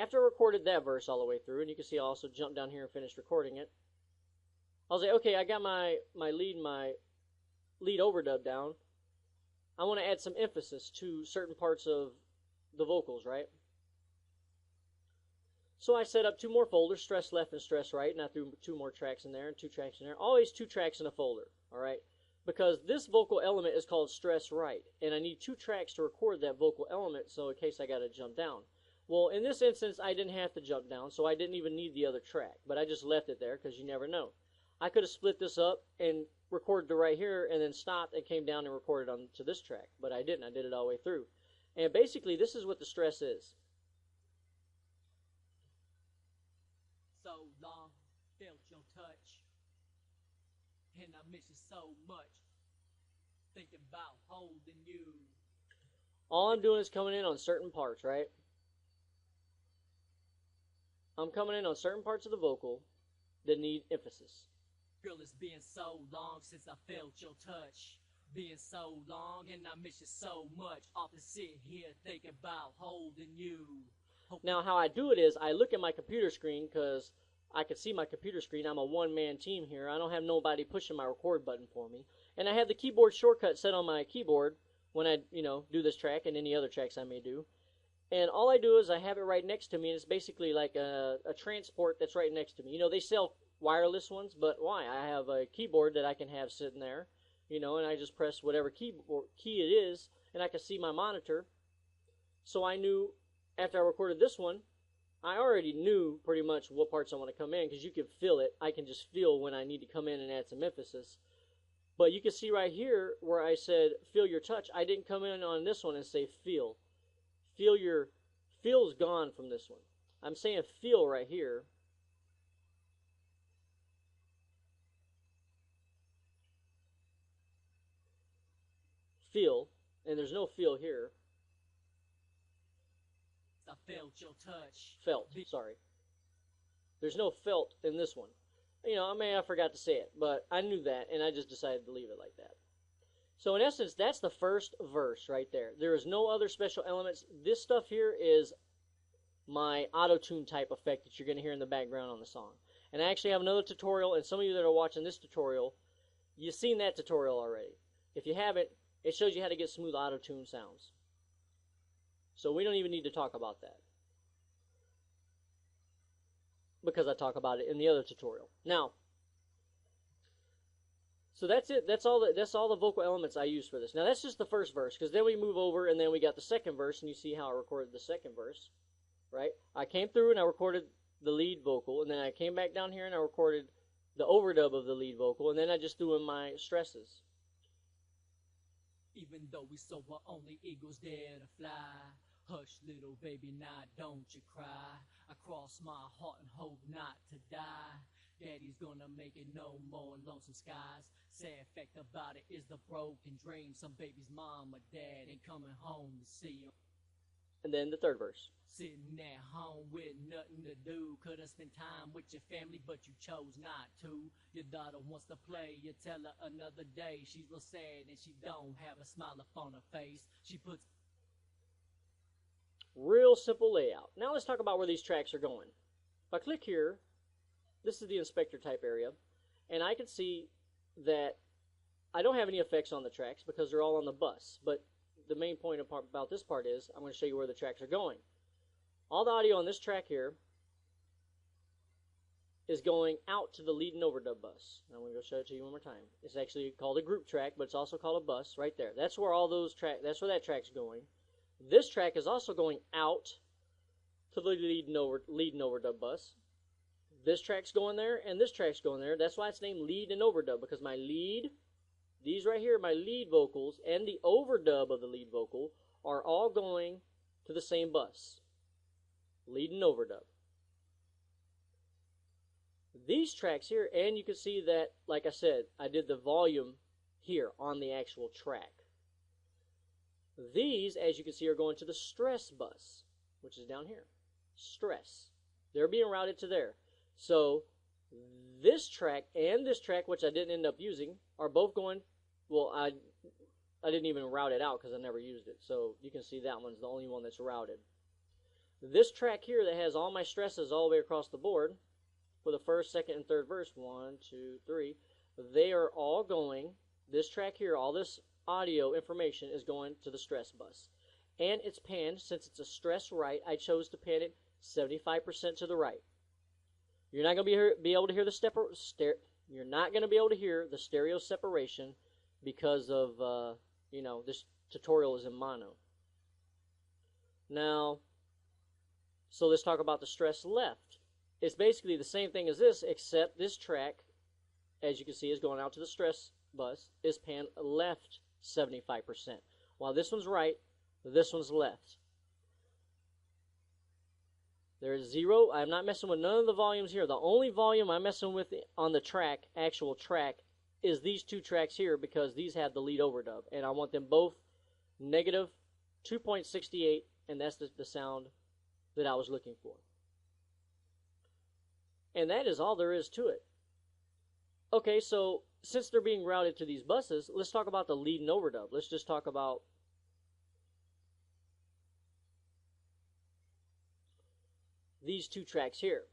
after I recorded that verse all the way through, and you can see I also jumped down here and finished recording it, I was like, okay, I got my lead overdub down. I want to add some emphasis to certain parts of the vocals, right? So I set up 2 more folders, stress left and stress right, and I threw 2 more tracks in there and 2 tracks in there. Always 2 tracks in a folder, all right? Because this vocal element is called stress right, and I need 2 tracks to record that vocal element, so in case I got to jump down. Well, in this instance, I didn't have to jump down, so I didn't even need the other track, but I just left it there because you never know. I could have split this up and recorded it right here and then stopped and came down and recorded onto this track, but I didn't. I did it all the way through. And basically, this is what the stress is. So long, felt your touch, and I miss you so much, thinking about holding you. All I'm doing is coming in on certain parts, right? I'm coming in on certain parts of the vocal that need emphasis. Girl, it's been so long since I felt your touch. Been so long and I miss you so much. Often sit here thinking about holding you. Now, how I do it is I look at my computer screen because I can see my computer screen. I'm a one-man team here. I don't have nobody pushing my record button for me. And I have the keyboard shortcut set on my keyboard when I, do this track and any other tracks I may do. And all I do is I have it right next to me, and it's basically like a transport that's right next to me. They sell wireless ones, but why? I have a keyboard that I can have sitting there, and I just press whatever key it is, and I can see my monitor. So I knew after I recorded this one, I already knew pretty much what parts I want to come in because you can feel it. I can just feel when I need to come in and add some emphasis. But you can see right here where I said feel your touch, I didn't come in on this one and say feel. Feel's gone from this one. I'm saying feel right here. Feel, and there's no feel here. I felt your touch. Felt, sorry. There's no felt in this one. I forgot to say it, but I knew that, and I just decided to leave it like that. So in essence, that's the first verse right there. There is no other special elements. This stuff here is my auto-tune type effect that you're going to hear in the background on the song. And I actually have another tutorial, and some of you that are watching this tutorial, you've seen that tutorial already. If you haven't, it shows you how to get smooth auto-tune sounds. So we don't even need to talk about that, because I talk about it in the other tutorial. Now, so that's it. That's all the vocal elements I use for this. Now that's just the first verse, because then we move over and then we got the second verse, and you see how I recorded the second verse, right? I came through and I recorded the lead vocal, and then I came back down here and I recorded the overdub of the lead vocal, and then I just threw in my stresses. Even though we saw our only eagles dare to fly, hush little baby, now don't you cry. I cross my heart and hope not to die. Daddy's gonna make it no more lonesome skies. Sad fact about it is the broken dream. Some baby's mom or dad ain't coming home to see him. And then the third verse. Sitting at home with nothing to do. Could've spent time with your family, but you chose not to. Your daughter wants to play, you tell her another day. She's real sad and she don't have a smile upon her face. She puts... Real simple layout. Now let's talk about where these tracks are going. If I click here, this is the inspector type area, and I can see that I don't have any effects on the tracks because they're all on the bus. But the main point about this part is I'm going to show you where the tracks are going. All the audio on this track here is going out to the lead and overdub bus. I'm going to go show it to you one more time. It's actually called a group track, but it's also called a bus right there. That's where all those that's where that track's going. This track is also going out to the lead and overdub bus. This track's going there, and this track's going there. That's why it's named lead and overdub, because my lead, these right here, my lead vocals, and the overdub of the lead vocal are all going to the same bus. Lead and overdub. These tracks here, and you can see that, like I said, I did the volume here on the actual track. These, as you can see, are going to the stress bus, which is down here. Stress. They're being routed to there. So this track and this track, which I didn't end up using, are both going, well, I didn't even route it out because I never used it. So you can see that one's the only one that's routed. This track here that has all my stresses all the way across the board for the first, second, and third verse, 1, 2, 3, they are all going, this track here, all this audio information is going to the stress bus. And it's panned, since it's a stress right, I chose to pan it 75% to the right. You're not going to be able to hear the you're not going to be able to hear the stereo separation because of, this tutorial is in mono. Now, so let's talk about the stress left. It's basically the same thing as this, except this track, as you can see, is going out to the stress bus, is panned left 75%. While this one's right, this one's left. There's zero. I'm not messing with none of the volumes here. The only volume I'm messing with on the track, actual track, is these two tracks here because these have the lead overdub. And I want them both negative 2.68, and that's the sound that I was looking for. And that is all there is to it. Okay, so since they're being routed to these buses, let's talk about the lead and overdub. Let's just talk about these two tracks here.